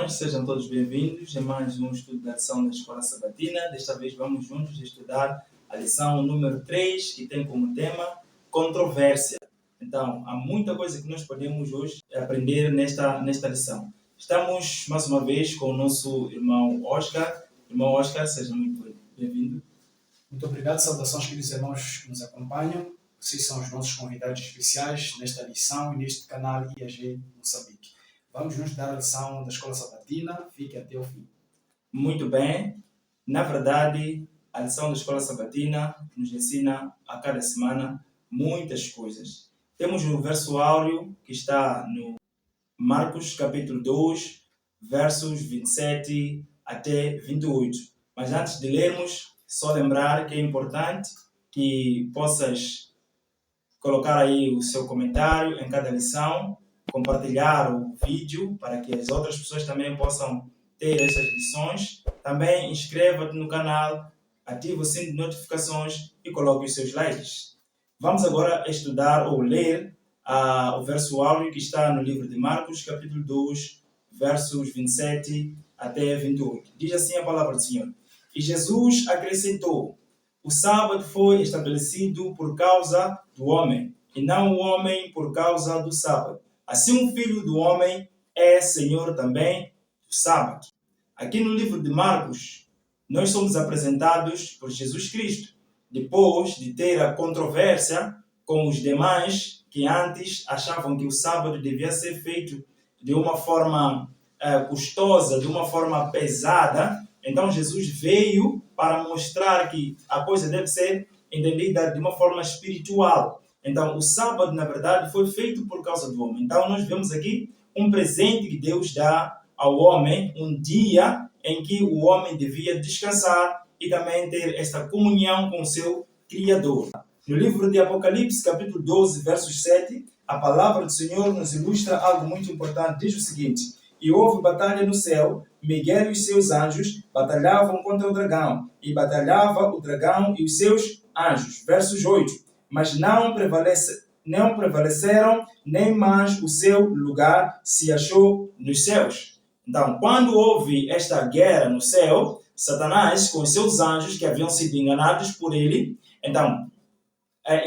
irmãos, sejam todos bem-vindos a mais um estudo da lição da Escola Sabatina. Desta vez vamos juntos estudar a lição número 3, que tem como tema controvérsia. Então, há muita coisa que nós podemos hoje aprender nesta lição. Estamos mais uma vez com o nosso irmão Oscar. Irmão Oscar, seja muito bem-vindo. Muito obrigado, saudações queridos irmãos que nos acompanham. Vocês são os nossos convidados especiais nesta lição e neste canal IAG Moçambique. Vamos nos dar a lição da Escola Sabatina, fique até o fim. Muito bem. Na verdade, a lição da Escola Sabatina nos ensina a cada semana muitas coisas. Temos o verso áureo que está no Marcos capítulo 2, versos 27 até 28. Mas antes de lermos, só lembrar que é importante que possas colocar aí o seu comentário em cada lição, compartilhar o vídeo para que as outras pessoas também possam ter essas lições. Também inscreva-te no canal, ative o sino de notificações e coloque os seus likes. Vamos agora estudar ou ler o verso áureo que está no livro de Marcos, capítulo 2, versos 27 até 28. Diz assim a palavra do Senhor. E Jesus acrescentou: o sábado foi estabelecido por causa do homem, e não o homem por causa do sábado. Assim o Filho do Homem é Senhor também do sábado. Aqui no livro de Marcos, nós somos apresentados por Jesus Cristo, depois de ter a controvérsia com os demais que antes achavam que o sábado devia ser feito de uma forma custosa, de uma forma pesada. Então Jesus veio para mostrar que a coisa deve ser entendida de uma forma espiritual. Então o sábado, na verdade, foi feito por causa do homem. Então nós vemos aqui um presente que Deus dá ao homem, um dia em que o homem devia descansar e também ter esta comunhão com o seu Criador. No livro de Apocalipse, capítulo 12, versos 7, a palavra do Senhor nos ilustra algo muito importante. Diz o seguinte: e houve batalha no céu, Miguel e os seus anjos batalhavam contra o dragão, e batalhava o dragão e os seus anjos. Versos 8. Mas não prevaleceram, nem mais o seu lugar se achou nos céus. Então, quando houve esta guerra no céu, Satanás, com os seus anjos que haviam sido enganados por ele, então,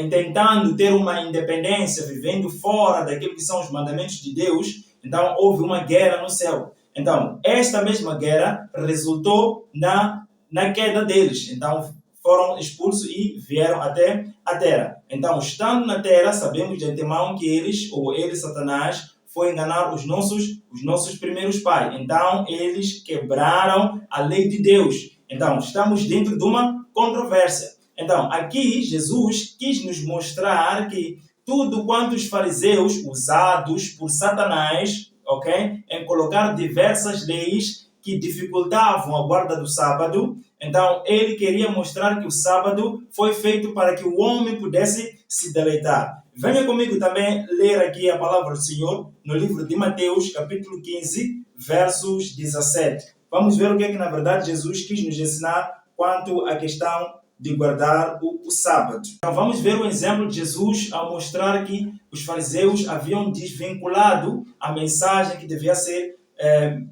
tentando ter uma independência, vivendo fora daquilo que são os mandamentos de Deus, então houve uma guerra no céu. Então, esta mesma guerra resultou na queda deles. Então, foram expulsos e vieram até a terra. Então, estando na terra, sabemos de antemão que ele, Satanás, foi enganar os nossos primeiros pais. Então, eles quebraram a lei de Deus. Então, estamos dentro de uma controvérsia. Então, aqui, Jesus quis nos mostrar que tudo quanto os fariseus, usados por Satanás, em colocar diversas leis que dificultavam a guarda do sábado, então ele queria mostrar que o sábado foi feito para que o homem pudesse se deleitar. Venha comigo também ler aqui a palavra do Senhor no livro de Mateus, capítulo 15, versos 17. Vamos ver o que na verdade Jesus quis nos ensinar quanto à questão de guardar o sábado. Então vamos ver o exemplo de Jesus ao mostrar que os fariseus haviam desvinculado a mensagem que devia ser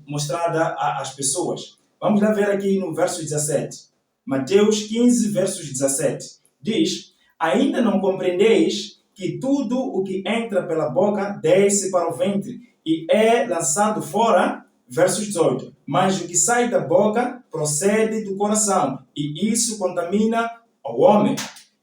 mostrada às pessoas. Vamos lá ver aqui no verso 17. Mateus 15, versos 17. Diz: ainda não compreendeis que tudo o que entra pela boca desce para o ventre e é lançado fora? Versos 18. Mas o que sai da boca procede do coração, e isso contamina o homem.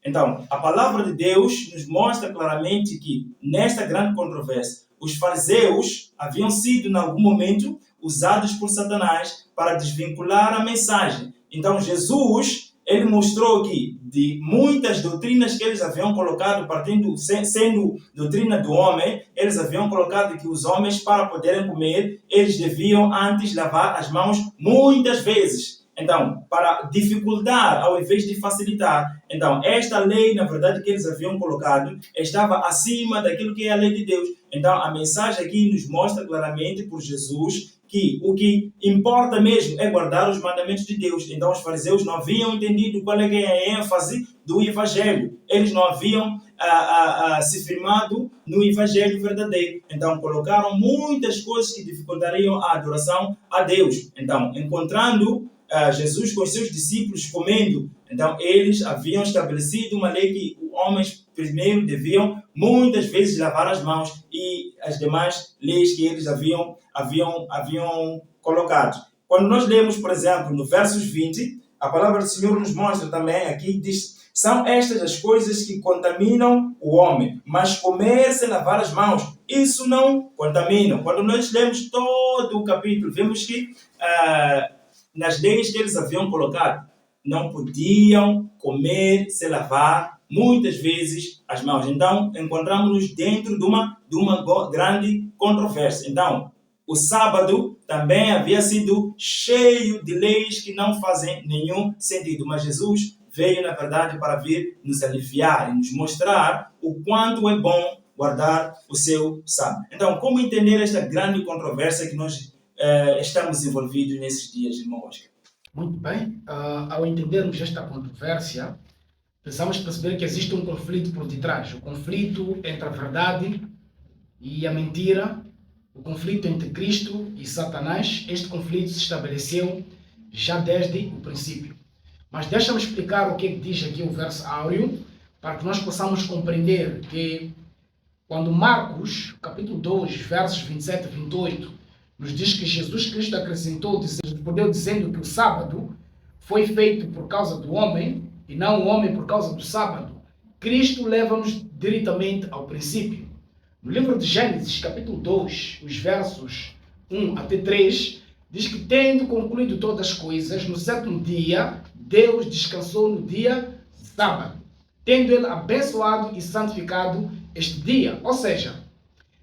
Então, a palavra de Deus nos mostra claramente que, nesta grande controvérsia, os fariseus haviam sido, em algum momento, usados por Satanás para desvincular a mensagem. Então, Jesus, ele mostrou que, de muitas doutrinas que eles haviam colocado, sendo doutrina do homem, eles haviam colocado que os homens, para poderem comer, eles deviam antes lavar as mãos muitas vezes. Então, para dificultar ao invés de facilitar. Então, esta lei, na verdade, que eles haviam colocado, estava acima daquilo que é a lei de Deus. Então, a mensagem aqui nos mostra claramente por Jesus que o que importa mesmo é guardar os mandamentos de Deus. Então, os fariseus não haviam entendido qual é a ênfase do Evangelho. Eles não haviam se firmado no Evangelho verdadeiro. Então, colocaram muitas coisas que dificultariam a adoração a Deus. Então, encontrando Jesus com os seus discípulos comendo, então eles haviam estabelecido uma lei que os homens primeiro deviam muitas vezes lavar as mãos e as demais leis que eles haviam colocado. Quando nós lemos, por exemplo, no versos 20, a palavra do Senhor nos mostra também aqui, diz: são estas as coisas que contaminam o homem, mas comer sem lavar as mãos, isso não contamina. Quando nós lemos todo o capítulo, vemos que nas leis que eles haviam colocado, não podiam comer sem lavar muitas vezes as mãos. Então, encontramos-nos dentro de uma grande controvérsia. Então, o sábado também havia sido cheio de leis que não fazem nenhum sentido, mas Jesus veio, na verdade, para vir nos aliviar e nos mostrar o quanto é bom guardar o seu sábado. Então, como entender esta grande controvérsia que nós estamos envolvidos nesses dias, irmão Oscar? Muito bem. Ao entendermos esta controvérsia, precisamos perceber que existe um conflito por detrás. O conflito entre a verdade e a mentira, o conflito entre Cristo e Satanás. Este conflito se estabeleceu já desde o princípio. Mas deixa-me explicar o que diz aqui o verso áureo, para que nós possamos compreender que quando Marcos, capítulo 2, versos 27 e 28, nos diz que Jesus Cristo acrescentou, dizendo que o sábado foi feito por causa do homem e não o homem por causa do sábado, Cristo leva-nos diretamente ao princípio. No livro de Gênesis, capítulo 2, os versos 1 até 3, diz que, tendo concluído todas as coisas, no sétimo dia, Deus descansou no dia sábado, tendo ele abençoado e santificado este dia. Ou seja,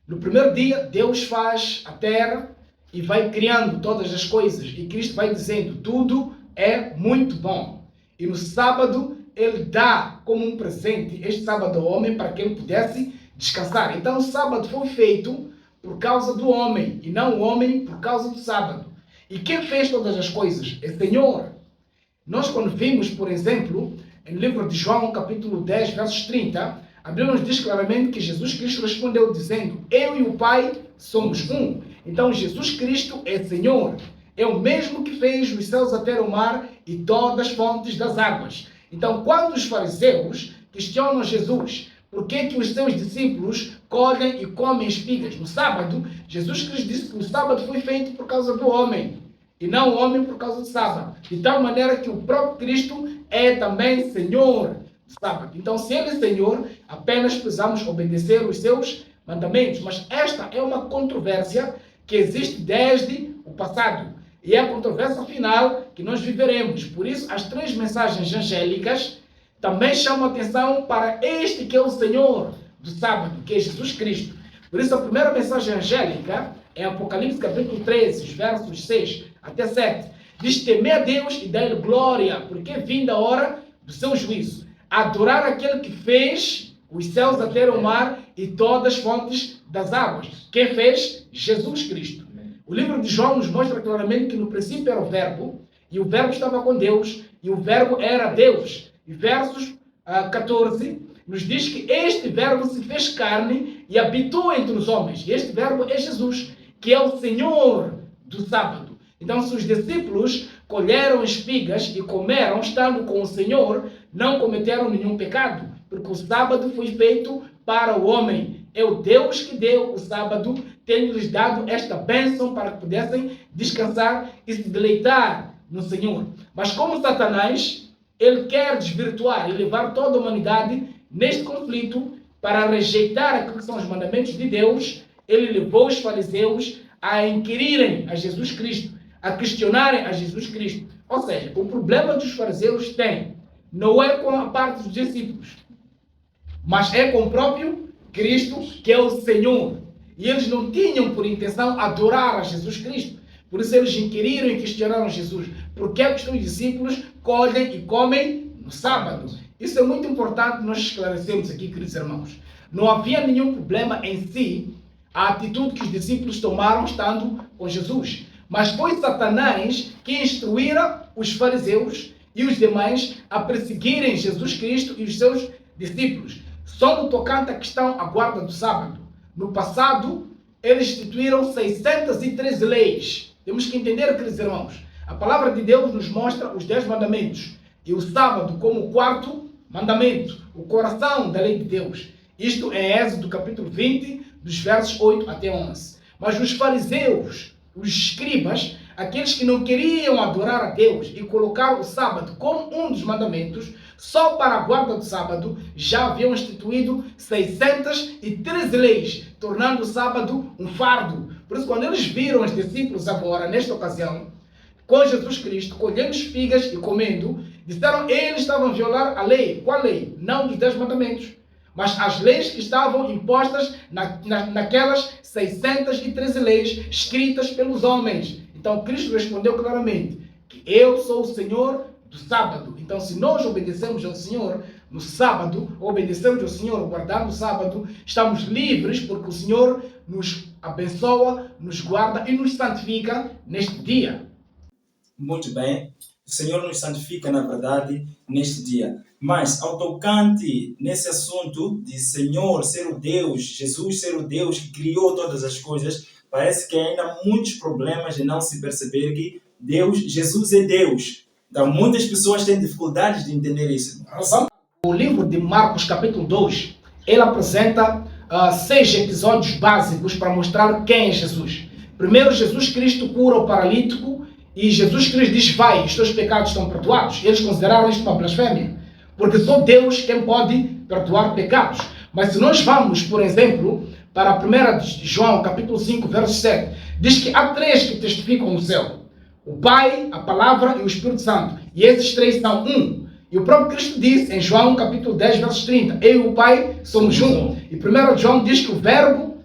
no primeiro dia, Deus faz a terra e vai criando todas as coisas. E Cristo vai dizendo, tudo é muito bom. E no sábado, ele dá como um presente este sábado ao homem para que ele pudesse descansar. Então o sábado foi feito por causa do homem e não o homem por causa do sábado. E quem fez todas as coisas? É o Senhor. Nós quando vimos, por exemplo, no livro de João, capítulo 10, versos 30, a Bíblia nos diz claramente que Jesus Cristo respondeu dizendo, eu e o Pai somos um. Então Jesus Cristo é Senhor. É o mesmo que fez os céus até o mar e todas as fontes das águas. Então quando os fariseus questionam Jesus, por que os seus discípulos colhem e comem espigas no sábado, Jesus Cristo disse que o sábado foi feito por causa do homem e não o homem por causa do sábado. De tal maneira que o próprio Cristo é também Senhor do sábado. Então, se ele é Senhor, apenas precisamos obedecer os seus mandamentos. Mas esta é uma controvérsia que existe desde o passado. E é a controvérsia final que nós viveremos. Por isso, as três mensagens angélicas também chamam atenção para este que é o Senhor do sábado, que é Jesus Cristo. Por isso, a primeira mensagem angélica é Apocalipse capítulo 13, versos 6 até 7. Diz, temer a Deus e dar-lhe glória, porque é vinda a hora do seu juízo. Adorar aquele que fez os céus até o mar e todas as fontes das águas. Quem fez? Jesus Cristo. O livro de João nos mostra claramente que no princípio era o verbo, e o verbo estava com Deus, e o verbo era Deus. E versos 14 nos diz que este verbo se fez carne e habitou entre os homens. E este verbo é Jesus, que é o Senhor do sábado. Então, se os discípulos colheram espigas e comeram, estando com o Senhor, não cometeram nenhum pecado, porque o sábado foi feito para o homem. É o Deus que deu o sábado, tendo-lhes dado esta bênção para que pudessem descansar e se deleitar no Senhor. Mas como Satanás, ele quer desvirtuar e levar toda a humanidade neste conflito para rejeitar aquilo que são os mandamentos de Deus, ele levou os fariseus a inquirirem a Jesus Cristo, a questionarem a Jesus Cristo. Ou seja, o problema dos fariseus não é com a parte dos discípulos, mas é com o próprio Cristo, que é o Senhor. E eles não tinham por intenção adorar a Jesus Cristo, Por isso eles inquiriram e questionaram Jesus. Por que os teus discípulos colhem e comem no sábado? Isso é muito importante nós esclarecermos aqui, queridos irmãos. Não havia nenhum problema em si a atitude que os discípulos tomaram estando com Jesus. Mas foi Satanás que instruíra os fariseus e os demais a perseguirem Jesus Cristo e os seus discípulos. Só no tocante à questão à guarda do sábado. No passado, eles instituíram 613 leis. Temos que entender, queridos irmãos, a palavra de Deus nos mostra os 10 mandamentos e o sábado como o quarto mandamento, o coração da lei de Deus. Isto é Êxodo capítulo 20, dos versos 8 até 11. Mas os fariseus, os escribas, aqueles que não queriam adorar a Deus e colocar o sábado como um dos mandamentos, só para a guarda do sábado já haviam instituído 613 leis, tornando o sábado um fardo. Por isso, quando eles viram os discípulos agora, nesta ocasião, com Jesus Cristo, colhendo espigas e comendo, disseram que eles estavam a violar a lei. Qual lei? Não dos 10 mandamentos, mas as leis que estavam impostas naquelas 613 leis escritas pelos homens. Então Cristo respondeu claramente que eu sou o Senhor do sábado. Então, se nós obedecemos ao Senhor no sábado, obedecemos ao Senhor guardando o sábado, estamos livres porque o Senhor nos abençoa, nos guarda e nos santifica neste dia. Muito bem. O Senhor nos santifica, na verdade, neste dia. Mas, ao tocante nesse assunto de Senhor ser o Deus, Jesus ser o Deus que criou todas as coisas, parece que ainda há muitos problemas de não se perceber que Jesus é Deus. Então, muitas pessoas têm dificuldades de entender isso. O livro de Marcos, capítulo 2, ele apresenta 6 episódios básicos para mostrar quem é Jesus. Primeiro, Jesus Cristo cura o paralítico e Jesus Cristo diz, vai, os teus pecados estão perdoados. Eles consideraram isto uma blasfémia, porque só Deus quem pode perdoar pecados. Mas se nós vamos, por exemplo, para 1 João, capítulo 5, verso 7, diz que há 3 que testificam no céu. O Pai, a Palavra e o Espírito Santo. E esses 3 são um. E o próprio Cristo disse em João capítulo 10, versos 30, eu e o Pai somos um. E 1 João diz que o Verbo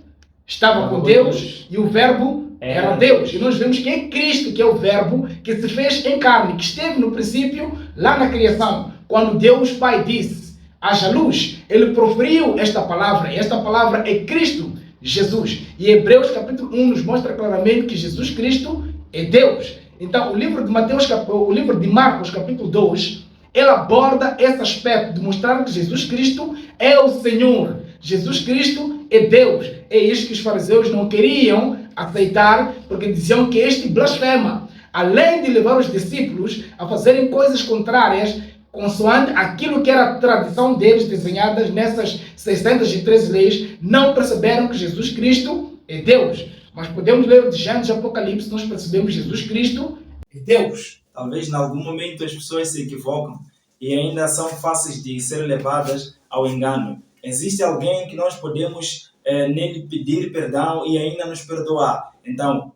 estava com Deus e o Verbo era Deus. E nós vemos que é Cristo que é o Verbo que se fez em carne, que esteve no princípio lá na criação. Quando Deus Pai disse, haja luz, ele proferiu esta palavra. E esta palavra é Cristo Jesus. E Hebreus capítulo 1 nos mostra claramente que Jesus Cristo é Deus. Então, o livro de Marcos, capítulo 2, ele aborda esse aspecto de mostrar que Jesus Cristo é o Senhor. Jesus Cristo é Deus. É isso que os fariseus não queriam aceitar, porque diziam que este blasfema. Além de levar os discípulos a fazerem coisas contrárias, consoante aquilo que era a tradição deles desenhadas nessas 613 leis, não perceberam que Jesus Cristo é Deus. Mas podemos ler de Gênesis e Apocalipse, nós percebemos que Jesus Cristo é Deus. Talvez em algum momento as pessoas se equivocam e ainda são fáceis de ser levadas ao engano. Existe alguém que nós podemos nele pedir perdão e ainda nos perdoar. Então,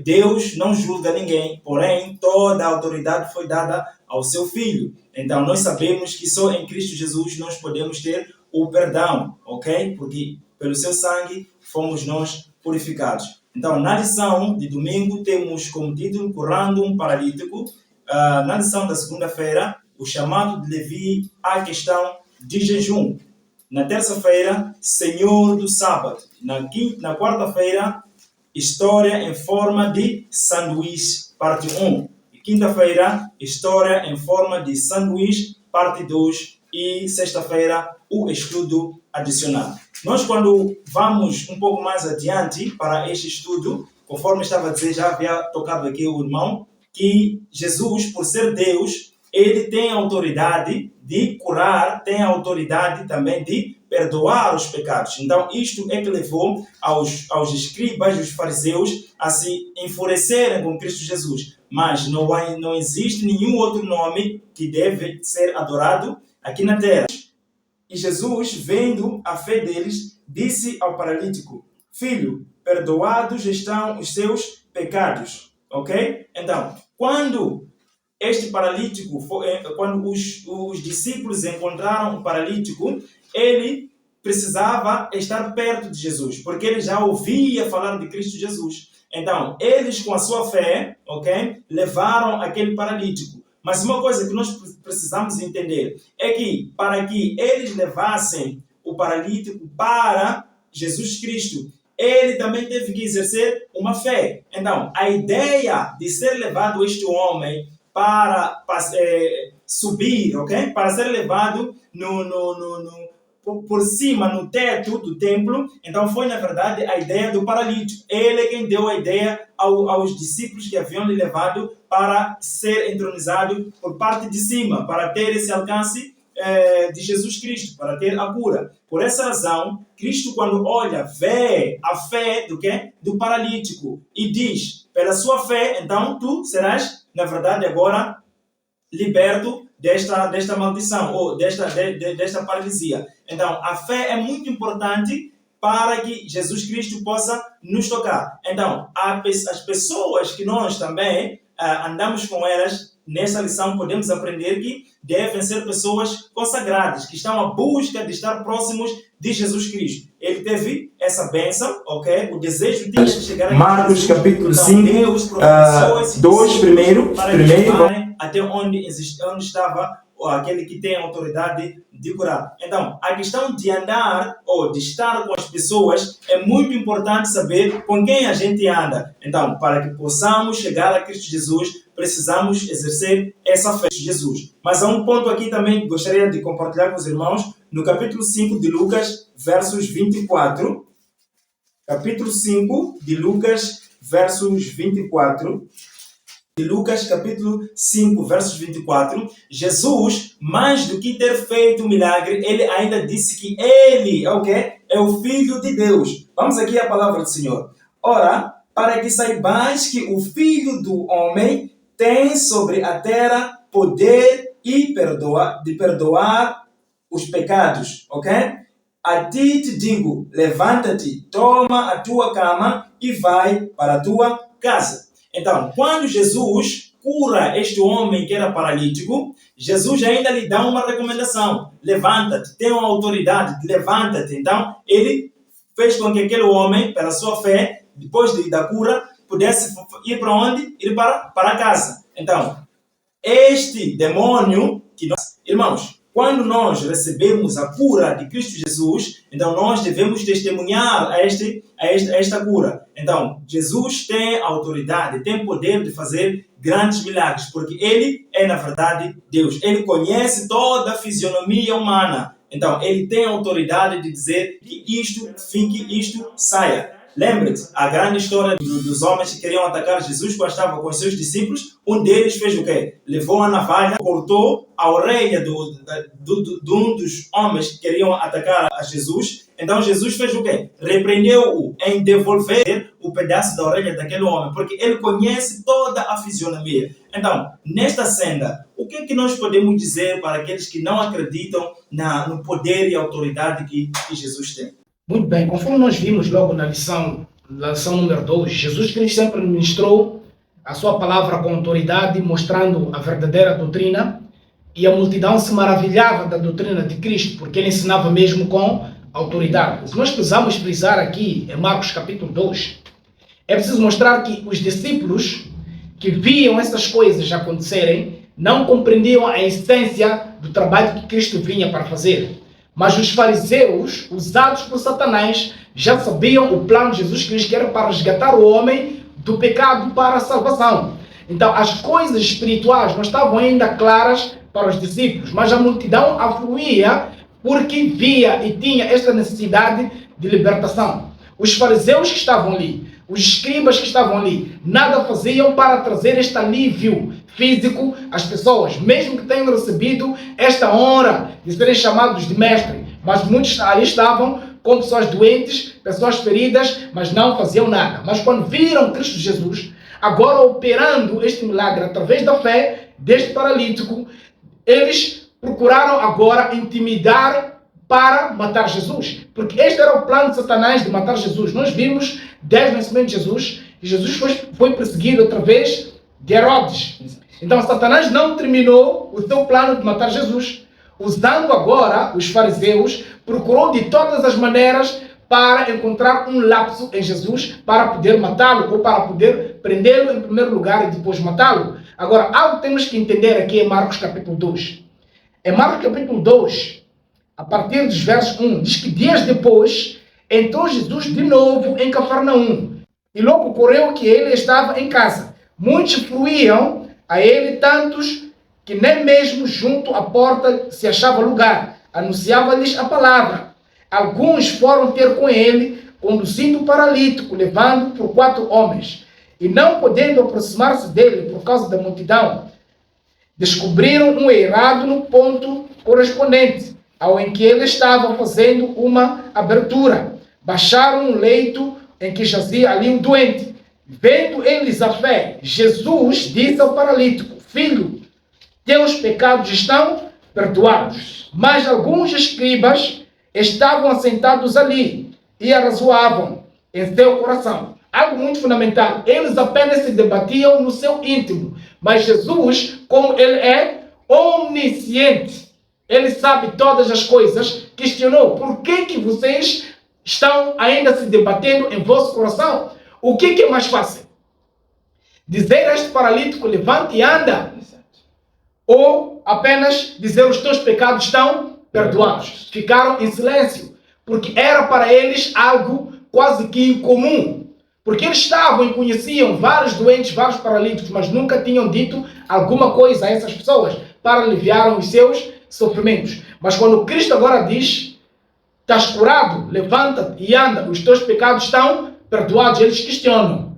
Deus não julga ninguém, porém toda a autoridade foi dada ao seu Filho. Então, nós sabemos que só em Cristo Jesus nós podemos ter o perdão, ok? Porque pelo seu sangue fomos nós purificados. Então, na lição de domingo, temos como título Curando um Paralítico. Na lição da segunda-feira, o chamado de Levi à questão de jejum. Na terça-feira, Senhor do Sábado. Na quarta-feira, História em forma de sanduíche, parte 1. E quinta-feira, História em forma de sanduíche, parte 2. E sexta-feira, o estudo adicional. Nós, quando vamos um pouco mais adiante para este estudo, conforme estava a dizer, já havia tocado aqui o irmão, que Jesus, por ser Deus, ele tem a autoridade de curar, tem a autoridade também de perdoar os pecados. Então, isto é que levou aos escribas, os fariseus, a se enfurecerem com Cristo Jesus. Mas não existe nenhum outro nome que deve ser adorado aqui na terra. E Jesus, vendo a fé deles, disse ao paralítico, filho, perdoados estão os seus pecados. Ok? Então, quando este paralítico, quando os discípulos encontraram o paralítico, ele precisava estar perto de Jesus, porque ele já ouvia falar de Cristo Jesus. Então, eles com a sua fé, ok, levaram aquele paralítico. Mas uma coisa que nós precisamos entender é que para que eles levassem o paralítico para Jesus Cristo, ele também teve que exercer uma fé. Então, a ideia de ser levado este homem para subir, ok? Para ser levado por cima, no teto do templo, então foi, na verdade, a ideia do paralítico. Ele é quem deu a ideia aos discípulos que haviam lhe levado para ser entronizado por parte de cima, para ter esse alcance de Jesus Cristo, para ter a cura. Por essa razão, Cristo, quando olha, vê a fé do quê? Do paralítico e diz, pela sua fé, então tu serás, na verdade, agora liberto desta maldição ou desta paralisia. Então, a fé é muito importante para que Jesus Cristo possa nos tocar. Então, as pessoas que nós também andamos com elas, nessa lição podemos aprender que devem ser pessoas consagradas, que estão à busca de estar próximos de Jesus Cristo. Ele teve essa bênção, ok? O desejo de chegar a Marcos capítulo 5, Deus 2 primeiro, até onde estava aquele que tem a autoridade de curar. Então, a questão de andar ou de estar com as pessoas é muito importante saber com quem a gente anda. Então, para que possamos chegar a Cristo Jesus, precisamos exercer essa fé de Jesus. Mas há um ponto aqui também que gostaria de compartilhar com os irmãos, no capítulo 5 de Lucas, versos 24. Capítulo 5 de Lucas, versos 24. De Lucas, capítulo 5, versos 24, Jesus, mais do que ter feito um milagre, ele ainda disse que ele é o quê? É o Filho de Deus. Vamos aqui à palavra do Senhor. Ora, para que saibais que o Filho do Homem tem sobre a terra poder de perdoar os pecados, ok? A ti te digo, levanta-te, toma a tua cama e vai para a tua casa. Então, quando Jesus cura este homem que era paralítico, Jesus ainda lhe dá uma recomendação. Levanta-te, tem uma autoridade, levanta-te. Então, ele fez com que aquele homem, pela sua fé, depois da cura, pudesse ir para onde? Ir para casa. Então, este demônio que nós... Irmãos, quando nós recebemos a cura de Cristo Jesus, então nós devemos testemunhar a esta cura. Então, Jesus tem autoridade, tem poder de fazer grandes milagres, porque Ele é, na verdade, Deus. Ele conhece toda a fisionomia humana. Então, Ele tem autoridade de dizer que isto fique, isto saia. Lembre-te, a grande história dos homens que queriam atacar Jesus quando estava com os seus discípulos, um deles fez o quê? Levou a navalha, cortou a orelha de um dos homens que queriam atacar a Jesus. Então Jesus fez o quê? Repreendeu-o em devolver o pedaço da orelha daquele homem, porque ele conhece toda a fisionomia. Então, nesta cena, o que é que nós podemos dizer para aqueles que não acreditam no poder e autoridade que Jesus tem? Muito bem, conforme nós vimos logo na lição número 2, Jesus Cristo sempre ministrou a sua palavra com autoridade, mostrando a verdadeira doutrina, e a multidão se maravilhava da doutrina de Cristo, porque ele ensinava mesmo com autoridade. O que nós precisamos frisar aqui em Marcos capítulo 2, é preciso mostrar que os discípulos que viam essas coisas acontecerem, não compreendiam a essência do trabalho que Cristo vinha para fazer. Mas os fariseus, usados por Satanás, já sabiam o plano de Jesus Cristo, que era para resgatar o homem do pecado para a salvação. Então, as coisas espirituais não estavam ainda claras para os discípulos, mas a multidão afluía porque via e tinha esta necessidade de libertação. Os fariseus que estavam ali, os escribas que estavam ali, nada faziam para trazer este alívio físico às pessoas, mesmo que tenham recebido esta honra de serem chamados de mestre. Mas muitos ali estavam com pessoas doentes, pessoas feridas, mas não faziam nada. Mas quando viram Cristo Jesus, agora operando este milagre através da fé deste paralítico, eles procuraram agora intimidar para matar Jesus. Porque este era o plano de Satanás de matar Jesus. Nós vimos desde o nascimento de Jesus, que Jesus foi perseguido através de Herodes. Então Satanás não terminou o seu plano de matar Jesus. usando agora os fariseus, procurou de todas as maneiras para encontrar um lapso em Jesus para poder matá-lo ou para poder prendê-lo em primeiro lugar e depois matá-lo. Agora, algo que temos que entender aqui em Marcos capítulo 2. Em Marcos capítulo 2, a partir dos versos 1, diz que dias depois entrou Jesus de novo em Cafarnaum. E logo ocorreu que ele estava em casa. Muitos fluíam a ele, tantos que nem mesmo junto à porta se achava lugar. Anunciava-lhes a palavra. Alguns foram ter com ele, conduzindo o paralítico, levando por 4 homens. E não podendo aproximar-se dele por causa da multidão, descobriram um eirado no ponto correspondente ao em que ele estava fazendo uma abertura. Baixaram um leito em que jazia ali um doente. Vendo eles a fé, Jesus disse ao paralítico: Filho, teus pecados estão perdoados. Mas alguns escribas estavam assentados ali e arrazoavam em seu coração. Algo muito fundamental. Eles apenas se debatiam no seu íntimo. Mas Jesus, como ele é omnisciente, ele sabe todas as coisas, questionou: por que vocês estão ainda se debatendo em vosso coração? O que é mais fácil? Dizer a este paralítico: levante e anda? Ou apenas dizer: os teus pecados estão perdoados? Ficaram em silêncio, porque era para eles algo quase que incomum. Porque eles estavam e conheciam vários doentes, vários paralíticos, mas nunca tinham dito alguma coisa a essas pessoas para aliviar os seus sofrimentos. Mas quando Cristo agora diz: estás curado, levanta-te e anda, os teus pecados estão perdoados, eles questionam.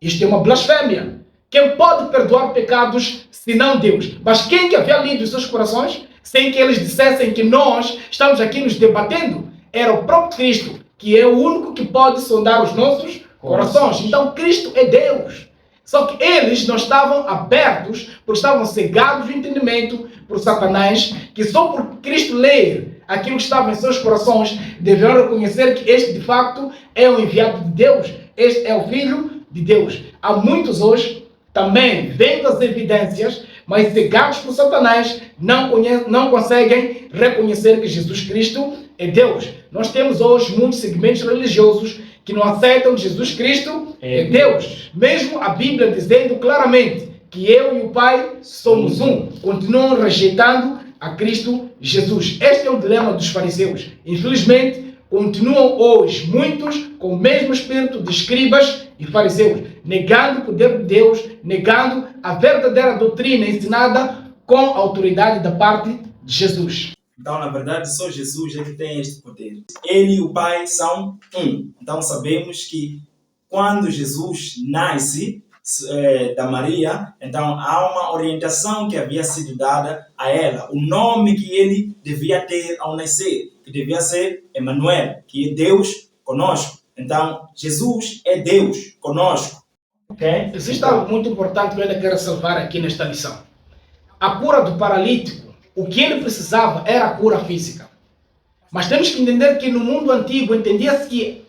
Isto é uma blasfémia. Quem pode perdoar pecados senão Deus? Mas quem que havia lido os seus corações sem que eles dissessem que nós estamos aqui nos debatendo? Era o próprio Cristo, que é o único que pode sondar os nossos corações. Então Cristo é Deus. Só que eles não estavam abertos, porque estavam cegados de entendimento por Satanás, que só por Cristo ler aquilo que estava em seus corações, deveriam reconhecer que este de facto é o enviado de Deus. Este é o Filho de Deus. Há muitos hoje também vendo as evidências, mas cegados por Satanás, não conseguem reconhecer que Jesus Cristo é Deus. Nós temos hoje muitos segmentos religiosos que não aceitam que Jesus Cristo é Deus. Mesmo a Bíblia dizendo claramente que eu e o Pai somos um, continuam rejeitando a Cristo Jesus. Este é o dilema dos fariseus. Infelizmente, continuam hoje muitos com o mesmo espírito de escribas e fariseus, negando o poder de Deus, negando a verdadeira doutrina ensinada com a autoridade da parte de Jesus. Então, na verdade, só Jesus é que tem este poder. Ele e o Pai são um. Então, sabemos que quando Jesus nasce da Maria, então há uma orientação que havia sido dada a ela. O nome que ele devia ter ao nascer, que devia ser Emmanuel, que é Deus conosco. Então, Jesus é Deus conosco. Okay? Existe algo muito importante que eu ainda quero salvar aqui nesta lição. A cura do paralítico, o que ele precisava era a cura física. Mas temos que entender que no mundo antigo entendia-se que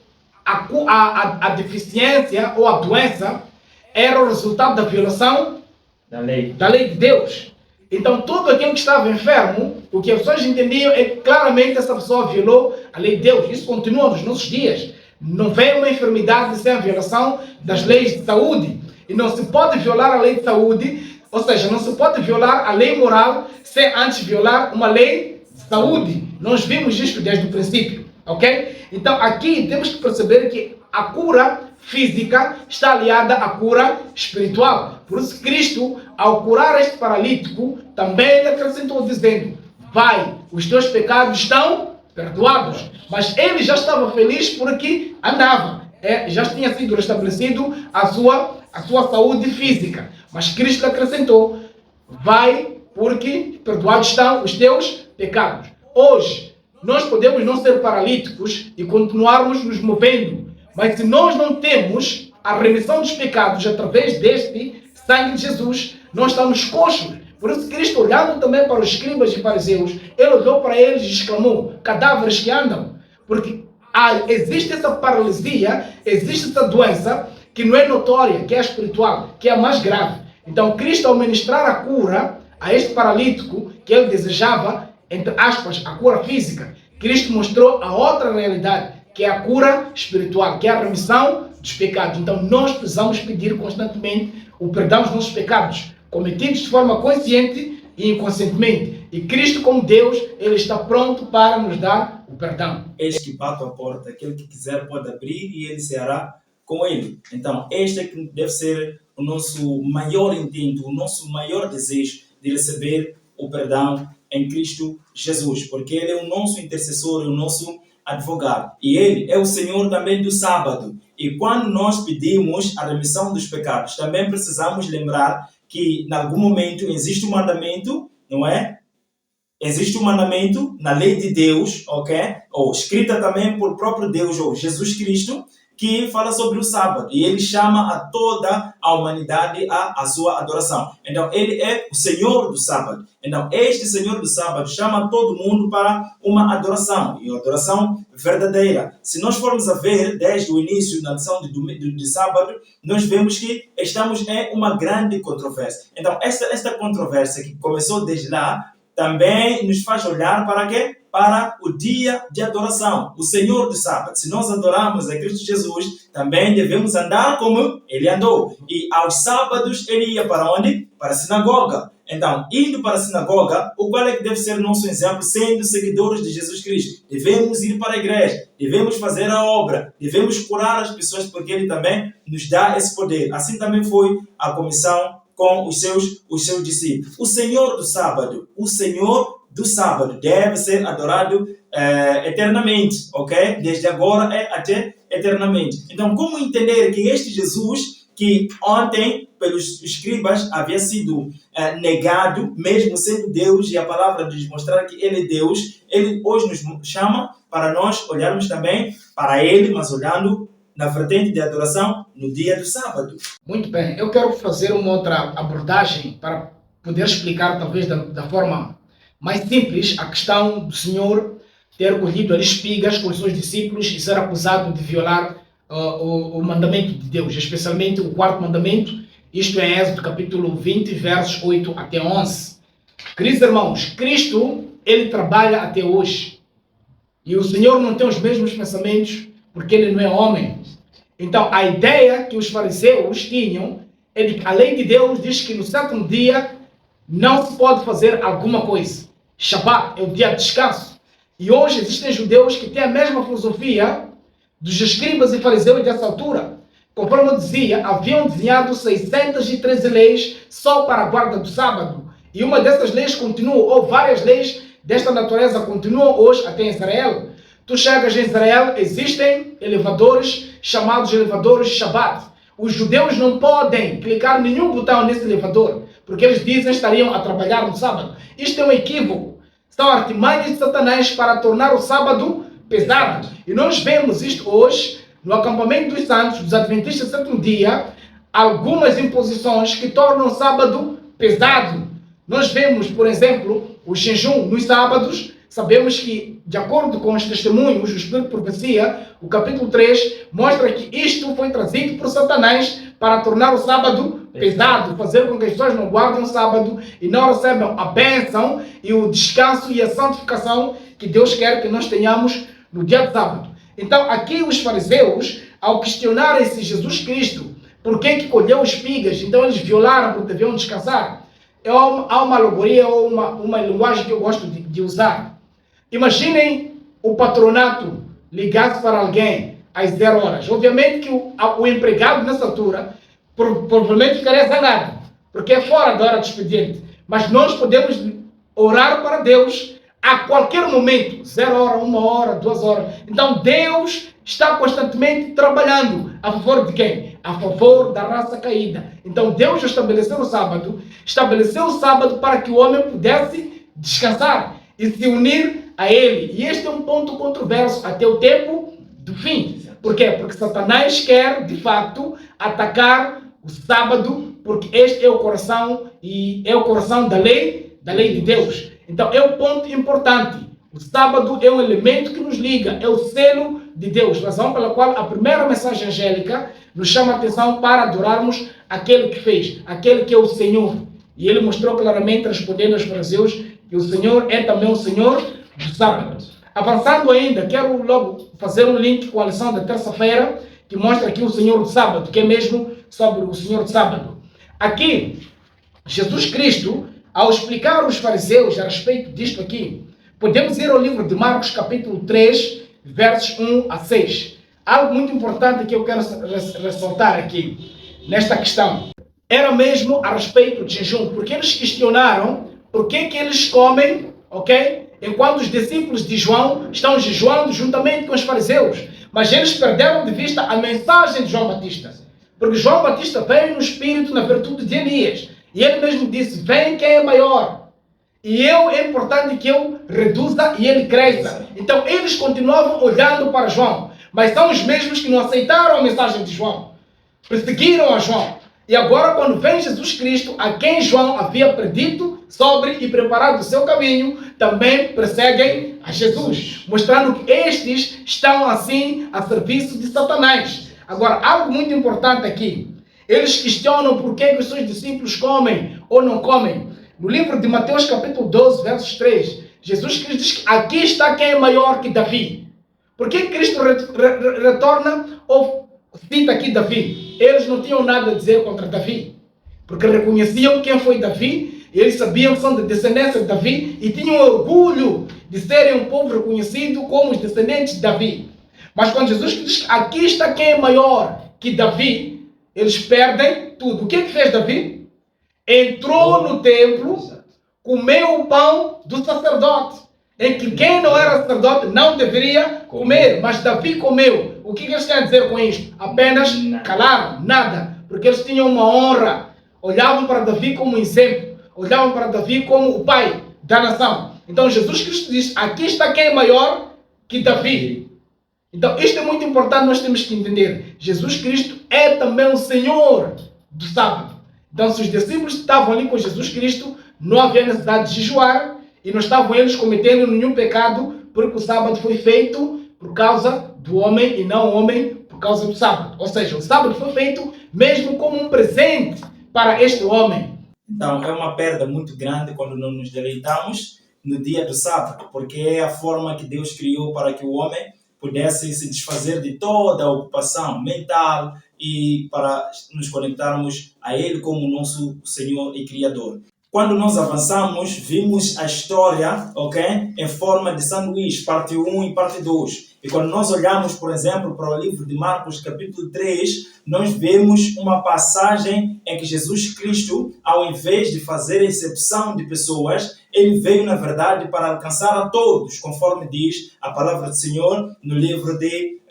a deficiência ou a doença era o resultado da violação da lei de Deus. Então, todo aquele que estava enfermo, o que as pessoas entendiam é que claramente essa pessoa violou a lei de Deus. Isso continua nos nossos dias. Não vem uma enfermidade sem a violação das leis de saúde. E não se pode violar a lei de saúde, ou seja, não se pode violar a lei moral sem antes violar uma lei de saúde. Nós vimos isso desde o princípio, ok? Então aqui temos que perceber que a cura física está aliada à cura espiritual. Por isso Cristo, ao curar este paralítico, também acrescentou dizendo: vai, os teus pecados estão perdoados. Mas ele já estava feliz porque andava. Já tinha sido restabelecido a sua saúde física. Mas Cristo acrescentou: vai, porque perdoados estão os teus pecados. Hoje, nós podemos não ser paralíticos e continuarmos nos movendo. Mas se nós não temos a remissão dos pecados através deste sangue de Jesus, nós estamos coxos. Por isso Cristo, olhando também para os escribas e fariseus, ele olhou para eles e exclamou: cadáveres que andam. Porque existe essa paralisia, existe essa doença que não é notória, que é espiritual, que é a mais grave. Então Cristo, ao ministrar a cura a este paralítico que ele desejava, entre aspas, a cura física, Cristo mostrou a outra realidade, que é a cura espiritual, que é a remissão dos pecados. Então nós precisamos pedir constantemente o perdão dos nossos pecados, cometidos de forma consciente e inconscientemente. E Cristo, como Deus, Ele está pronto para nos dar o perdão. Eis que bato a porta, aquele que quiser pode abrir e ele será com ele. Então, este é que deve ser o nosso maior intento, o nosso maior desejo de receber o perdão em Cristo Jesus, porque Ele é o nosso intercessor, o nosso advogado. E Ele é o Senhor também do sábado. E quando nós pedimos a remissão dos pecados, também precisamos lembrar que, em algum momento, existe um mandamento, não é? Existe um mandamento na lei de Deus, ok? Ou escrita também por próprio Deus, ou Jesus Cristo, que fala sobre o sábado. E ele chama a toda a humanidade à sua adoração. Então, ele é o Senhor do sábado. Então, este Senhor do sábado chama todo mundo para uma adoração. E uma adoração verdadeira. Se nós formos a ver, desde o início da lição de sábado, nós vemos que estamos em uma grande controvérsia. Então, esta controvérsia que começou desde lá, também nos faz olhar para quê? Para o dia de adoração, o Senhor do sábado. Se nós adoramos a Cristo Jesus, também devemos andar como Ele andou. E aos sábados Ele ia para onde? Para a sinagoga. Então, indo para a sinagoga, o qual é que deve ser o nosso exemplo, sendo seguidores de Jesus Cristo? Devemos ir para a igreja, devemos fazer a obra, devemos curar as pessoas, porque Ele também nos dá esse poder. Assim também foi a comissão com os seus discípulos. O Senhor do sábado deve ser adorado eternamente, ok? Desde agora até eternamente. Então, como entender que este Jesus, que ontem pelos escribas havia sido negado, mesmo sendo Deus, e a palavra diz mostrar que Ele é Deus, Ele hoje nos chama para nós olharmos também para Ele, mas olhando na vertente de adoração no dia do sábado. Muito bem, eu quero fazer uma outra abordagem para poder explicar talvez da forma mais simples a questão do Senhor ter colhido as espigas com os seus discípulos e ser acusado de violar o mandamento de Deus, especialmente o quarto mandamento, isto é Êxodo capítulo 20, versos 8 até 11. Queridos irmãos, Cristo, Ele trabalha até hoje. E o Senhor não tem os mesmos pensamentos porque Ele não é homem. Então, a ideia que os fariseus tinham é de que a lei de Deus diz que no sétimo dia não se pode fazer alguma coisa. Shabat é o dia de descanso. E hoje existem judeus que têm a mesma filosofia dos escribas e fariseus dessa altura. Conforme eu dizia, haviam desenhado 613 leis só para a guarda do sábado. E uma dessas leis continua, ou várias leis desta natureza continuam hoje até em Israel. Tu chegas em Israel, existem elevadores chamados elevadores Shabbat. Os judeus não podem clicar nenhum botão nesse elevador, porque eles dizem que estariam a trabalhar no sábado. Isto é um equívoco. São artimanhas de Satanás para tornar o sábado pesado. E nós vemos isto hoje no acampamento dos santos, dos adventistas do sétimo dia, algumas imposições que tornam o sábado pesado. Nós vemos, por exemplo, o jejum nos sábados. Sabemos que, de acordo com os testemunhos do Espírito de Profecia, o capítulo 3 mostra que isto foi trazido por Satanás para tornar o sábado pesado, fazer com que as pessoas não guardem o sábado e não recebam a bênção e o descanso e a santificação que Deus quer que nós tenhamos no dia de sábado. Então, aqui os fariseus, ao questionarem-se Jesus Cristo, por que colheu espigas, então eles violaram porque deviam descansar. Há uma alegoria ou uma linguagem que eu gosto de usar. Imaginem o patronato ligasse para alguém às 0 horas. Obviamente que o empregado nessa altura provavelmente ficaria zangado, porque é fora da hora de expediente. Mas nós podemos orar para Deus a qualquer momento, 0 hora, 1 hora, 2 horas. Então Deus está constantemente trabalhando a favor de quem? A favor da raça caída. Então Deus estabeleceu o sábado para que o homem pudesse descansar e se unir a Ele. E este é um ponto controverso até o tempo do fim. Por quê? Porque Satanás quer, de fato, atacar o sábado, porque este é o coração da lei de Deus. Então é um ponto importante. O sábado é um elemento que nos liga, é o selo de Deus, razão pela qual a primeira mensagem angélica nos chama a atenção para adorarmos aquele que fez, aquele que é o Senhor. E ele mostrou claramente, respondendo aos fariseus, e o Senhor é também o Senhor do sábado. Avançando ainda, quero logo fazer um link com a lição da terça-feira, que mostra aqui o Senhor do sábado, que é mesmo sobre o Senhor do sábado. Aqui, Jesus Cristo, ao explicar aos fariseus a respeito disto aqui, podemos ir ao livro de Marcos, capítulo 3, versos 1 a 6. Algo muito importante que eu quero ressaltar aqui, nesta questão, era mesmo a respeito de jejum, porque eles questionaram por que eles comem, ok? Enquanto os discípulos de João estão jejuando juntamente com os fariseus. Mas eles perderam de vista a mensagem de João Batista. Porque João Batista veio no espírito, na virtude de Elias. E ele mesmo disse, vem quem é maior. E é importante que eu reduza e ele cresça. Então eles continuavam olhando para João. Mas são os mesmos que não aceitaram a mensagem de João. Perseguiram a João. E agora, quando vem Jesus Cristo, a quem João havia predito sobre e preparado o seu caminho, também perseguem a Jesus, mostrando que estes estão assim a serviço de Satanás. Agora, algo muito importante aqui, eles questionam por que os seus discípulos comem ou não comem. No livro de Mateus capítulo 12, versos 3, Jesus Cristo diz que aqui está quem é maior que Davi. Por que Cristo retorna ou cita aqui Davi? Eles não tinham nada a dizer contra Davi, porque reconheciam quem foi Davi, e eles sabiam que são de descendência de Davi, e tinham orgulho de serem um povo reconhecido como os descendentes de Davi. Mas quando Jesus diz que aqui está quem é maior que Davi, eles perdem tudo. O que fez Davi? Entrou no templo, comeu o pão do sacerdote, em que quem não era sacerdote não deveria comer, mas Davi comeu. O que eles querem dizer com isto? Apenas calaram, nada, porque eles tinham uma honra, olhavam para Davi como um exemplo, olhavam para Davi como o pai da nação. Então Jesus Cristo diz, aqui está quem é maior que Davi. Então isto é muito importante, nós temos que entender. Jesus Cristo é também o Senhor do sábado. Então se os discípulos estavam ali com Jesus Cristo, não havia necessidade de jejuar, e não estavam eles cometendo nenhum pecado, porque o sábado foi feito por causa do homem e não o homem por causa do sábado. Ou seja, o sábado foi feito mesmo como um presente para este homem. Então, é uma perda muito grande quando não nos deleitamos no dia do sábado, porque é a forma que Deus criou para que o homem pudesse se desfazer de toda a ocupação mental e para nos conectarmos a Ele como nosso Senhor e Criador. Quando nós avançamos, vimos a história, ok, em forma de sanduíche, parte 1 e parte 2. E quando nós olhamos, por exemplo, para o livro de Marcos, capítulo 3, nós vemos uma passagem em que Jesus Cristo, ao invés de fazer exceção de pessoas, ele veio, na verdade, para alcançar a todos, conforme diz a palavra do Senhor no livro de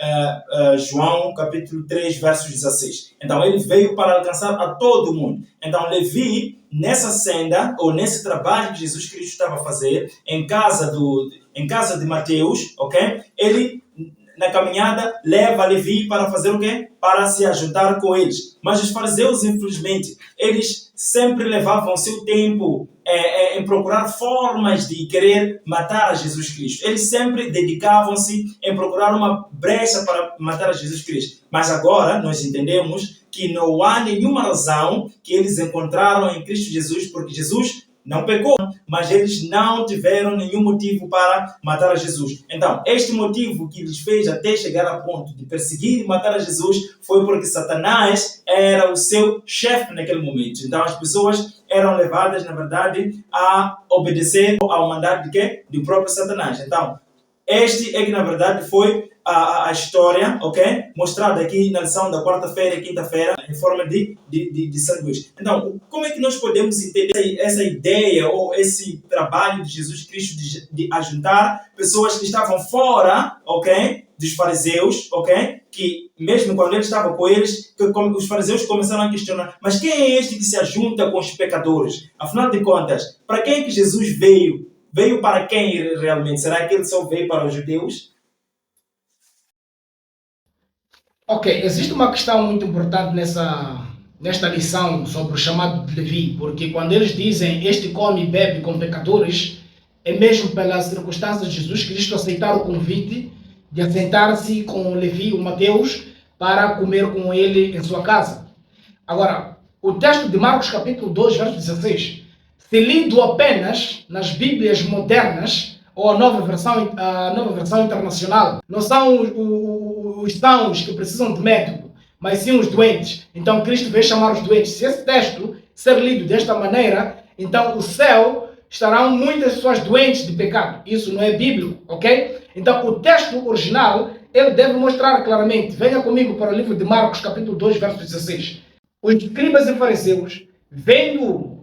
João, capítulo 3, versos 16. Então, ele veio para alcançar a todo mundo. Então, Levi, nessa senda, ou nesse trabalho que Jesus Cristo estava a fazer, em casa de Mateus, ok? Ele, na caminhada, leva Levi para fazer o quê? Para se ajuntar com eles. Mas os fariseus, infelizmente, eles sempre levavam seu tempo em procurar formas de querer matar a Jesus Cristo. Eles sempre dedicavam-se em procurar uma brecha para matar a Jesus Cristo. Mas agora nós entendemos que não há nenhuma razão que eles encontraram em Cristo Jesus, porque Jesus não pecou, mas eles não tiveram nenhum motivo para matar a Jesus. Então, este motivo que lhes fez até chegar a ponto de perseguir e matar a Jesus foi porque Satanás era o seu chefe naquele momento. Então, as pessoas eram levadas, na verdade, a obedecer ao mandato de quê? Do próprio Satanás. Então, este é que, na verdade, foi a história, ok? Mostrada aqui na lição da quarta-feira e quinta-feira, em forma de sanduíche. Então, como é que nós podemos entender essa ideia ou esse trabalho de Jesus Cristo de ajuntar pessoas que estavam fora, ok? Dos fariseus, ok? Que mesmo quando ele estava com eles, os fariseus começaram a questionar, mas quem é este que se ajunta com os pecadores? Afinal de contas, para quem é que Jesus veio? Veio para quem realmente? Será que ele só veio para os judeus? Ok, existe uma questão muito importante nesta lição sobre o chamado de Levi, porque quando eles dizem este come e bebe com pecadores, é mesmo pelas circunstâncias de Jesus Cristo aceitar o convite de assentar-se com Levi, o Mateus, para comer com ele em sua casa. Agora, o texto de Marcos capítulo 2, verso 16, se lido apenas nas Bíblias modernas, ou a nova versão internacional, não são os sãos que precisam de médico, mas sim os doentes. Então Cristo veio chamar os doentes. Se esse texto ser lido desta maneira, então o céu estarão muitas pessoas doentes de pecado. Isso não é bíblico, ok? Então o texto original, ele deve mostrar claramente. Venha comigo para o livro de Marcos, capítulo 2, verso 16. Os escribas e fariseus, vendo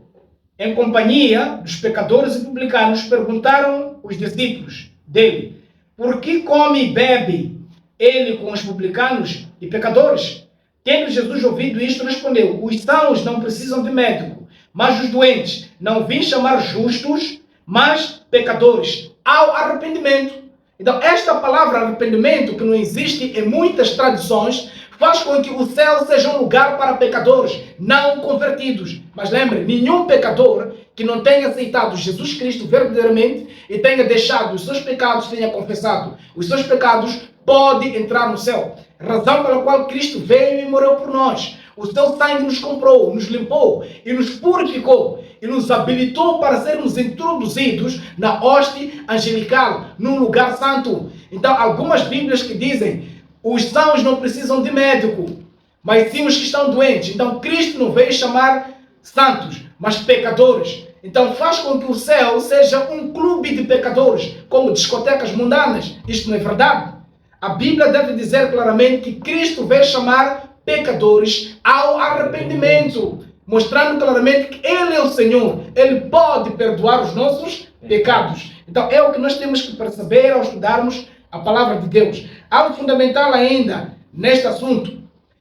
em companhia dos pecadores e publicanos, perguntaram os discípulos dele: por que come e bebe ele com os publicanos e pecadores? Tendo Jesus ouvido isto, respondeu: os sãos não precisam de médico, mas os doentes. Não vim chamar justos, mas pecadores ao arrependimento. Então, esta palavra arrependimento, que não existe em muitas tradições, faz com que o céu seja um lugar para pecadores não convertidos. Mas lembre, nenhum pecador que não tenha aceitado Jesus Cristo verdadeiramente e tenha deixado os seus pecados, tenha confessado os seus pecados, pode entrar no céu. Razão pela qual Cristo veio e morreu por nós. O seu sangue nos comprou, nos limpou e nos purificou e nos habilitou para sermos introduzidos na hoste angelical, num lugar santo. Então, algumas Bíblias que dizem: os sãos não precisam de médico, mas sim os que estão doentes. Então, Cristo não veio chamar santos, mas pecadores. Então, faz com que o céu seja um clube de pecadores, como discotecas mundanas. Isto não é verdade. A Bíblia deve dizer claramente que Cristo veio chamar pecadores ao arrependimento, mostrando claramente que Ele é o Senhor. Ele pode perdoar os nossos pecados. Então, é o que nós temos que perceber ao estudarmos a palavra de Deus. Algo fundamental ainda neste assunto.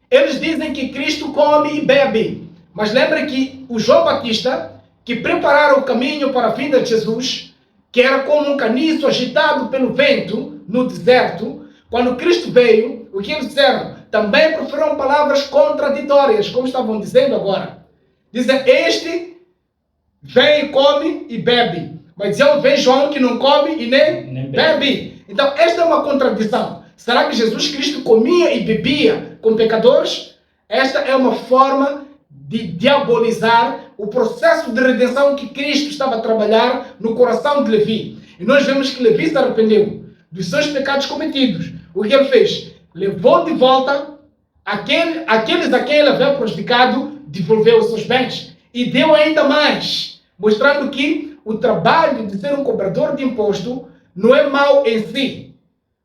Eles dizem que Cristo come e bebe. Mas lembre que o João Batista, que prepararam o caminho para a vinda de Jesus, que era como um caniço agitado pelo vento no deserto, quando Cristo veio, o que eles disseram? Também proferiram palavras contraditórias, como estavam dizendo agora. Dizem: este vem, come e bebe. Mas eu vejo João que não come e nem bebe. Então, esta é uma contradição. Será que Jesus Cristo comia e bebia com pecadores? Esta é uma forma de diabolizar o processo de redenção que Cristo estava a trabalhar no coração de Levi. E nós vemos que Levi se arrependeu dos seus pecados cometidos. O que ele fez? Levou de volta aqueles a quem ele havia prejudicado, devolveu os seus bens. E deu ainda mais, mostrando que o trabalho de ser um cobrador de imposto não é mau em si,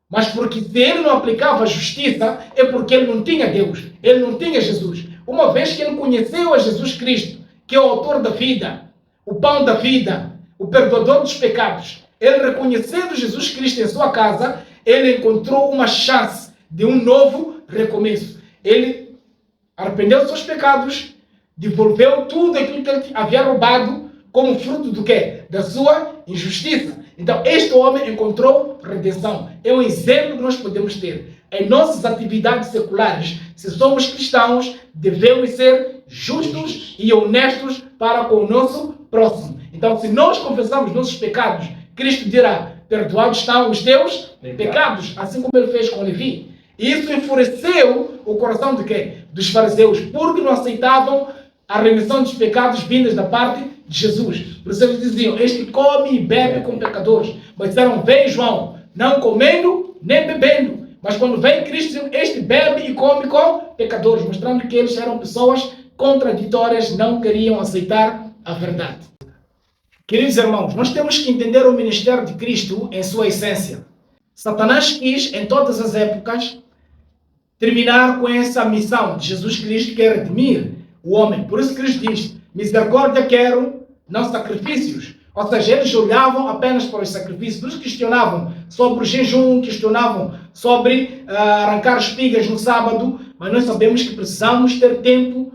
mas porque se ele não aplicava a justiça, é porque ele não tinha Deus, ele não tinha Jesus. Uma vez que ele conheceu a Jesus Cristo, que é o autor da vida, o pão da vida, o perdoador dos pecados, ele reconhecendo Jesus Cristo em sua casa, ele encontrou uma chance de um novo recomeço. Ele arrependeu dos seus pecados, devolveu tudo aquilo que ele havia roubado como fruto do quê? Da sua injustiça. Então, este homem encontrou redenção. É um exemplo que nós podemos ter. Em nossas atividades seculares, se somos cristãos, devemos ser justos e honestos para com o nosso próximo. Então, se nós confessamos nossos pecados, Cristo dirá: perdoados estão os teus pecados, assim como ele fez com Levi. E isso enfureceu o coração de quê? Dos fariseus, porque não aceitavam a remissão dos pecados vindas da parte de Jesus. Por isso eles diziam: este come e bebe com pecadores. Mas disseram: vem João, não comendo nem bebendo. Mas quando vem Cristo, este bebe e come com pecadores, mostrando que eles eram pessoas contraditórias, não queriam aceitar a verdade. Queridos irmãos, nós temos que entender o ministério de Cristo em sua essência. Satanás quis, em todas as épocas, terminar com essa missão de Jesus Cristo, que é redimir o homem. Por isso Cristo diz: misericórdia quero, não sacrifícios. Ou seja, eles olhavam apenas para os sacrifícios. Eles questionavam sobre o jejum, questionavam sobre arrancar espigas no sábado, mas nós sabemos que precisamos ter tempo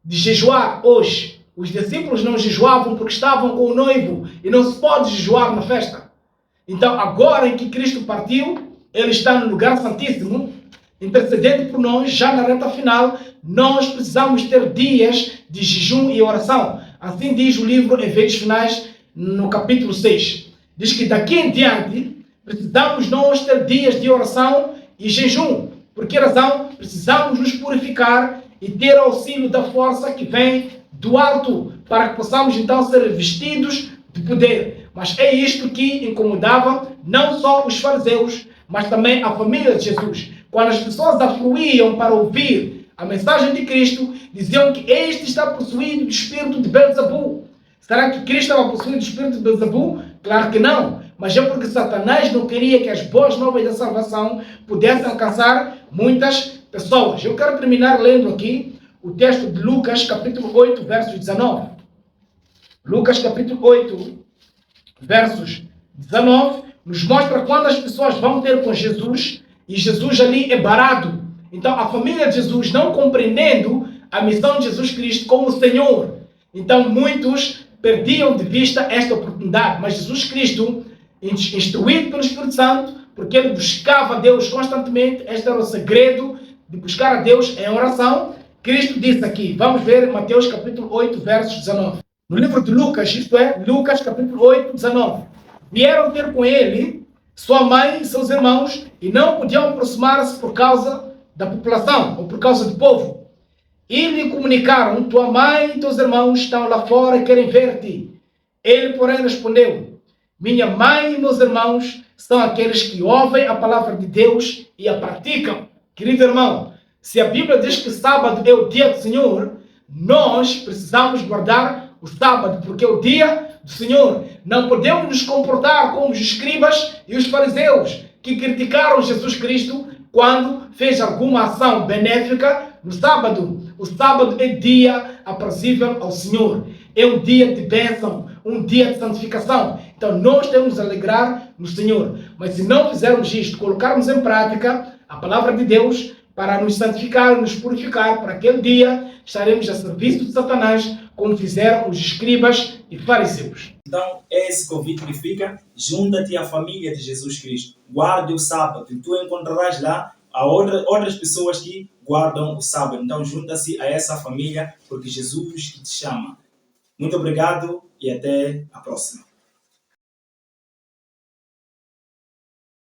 de jejuar hoje. Os discípulos não jejuavam porque estavam com o noivo e não se pode jejuar na festa. Então, agora em que Cristo partiu, ele está no lugar santíssimo, intercedendo por nós, já na reta final, nós precisamos ter dias de jejum e oração. Assim diz o livro Efeitos Finais, no capítulo 6. Diz que daqui em diante, precisamos nós ter dias de oração e jejum. Por que razão? Precisamos nos purificar e ter auxílio da força que vem do alto, para que possamos então ser revestidos de poder. Mas é isto que incomodava não só os fariseus, mas também a família de Jesus. Quando as pessoas afluíam para ouvir a mensagem de Cristo, diziam que este está possuído do espírito de Belzebu. Será que Cristo estava possuído do espírito de Belzebu? Claro que não. Mas é porque Satanás não queria que as boas novas da salvação pudessem alcançar muitas pessoas. Eu quero terminar lendo aqui o texto de Lucas, capítulo 8, versos 19. Lucas, capítulo 8, versos 19, nos mostra quando as pessoas vão ter com Jesus e Jesus ali é barado. Então, a família de Jesus, não compreendendo a missão de Jesus Cristo como Senhor, então muitos perdiam de vista esta oportunidade. Mas Jesus Cristo, instruído pelo Espírito Santo, porque ele buscava a Deus constantemente, este era o segredo de buscar a Deus em oração. Cristo disse aqui, vamos ver Mateus capítulo 8, versos 19. No livro de Lucas, isto é, Lucas capítulo 8, 19. Vieram ter com ele sua mãe e seus irmãos e não podiam aproximar-se por causa da população ou por causa do povo. E lhe comunicaram, tua mãe e teus irmãos estão lá fora e querem ver-te. Ele, porém, respondeu, minha mãe e meus irmãos são aqueles que ouvem a palavra de Deus e a praticam. Querido irmão, se a Bíblia diz que sábado é o dia do Senhor, nós precisamos guardar o sábado, porque é o dia do Senhor. Não podemos nos comportar como os escribas e os fariseus, que criticaram Jesus Cristo quando fez alguma ação benéfica no sábado. O sábado é dia aprazível ao Senhor. É um dia de bênção, um dia de santificação. Então nós temos que alegrar no Senhor. Mas se não fizermos isto, colocarmos em prática a palavra de Deus para nos santificar, nos purificar, para aquele dia estaremos a serviço de Satanás, como fizeram os escribas e fariseus. Então, esse convite que fica, junta-te à família de Jesus Cristo. Guarde o sábado. E tu encontrarás lá outras pessoas que guardam o sábado. Então, junta-se a essa família, porque Jesus que te chama. Muito obrigado e até a próxima.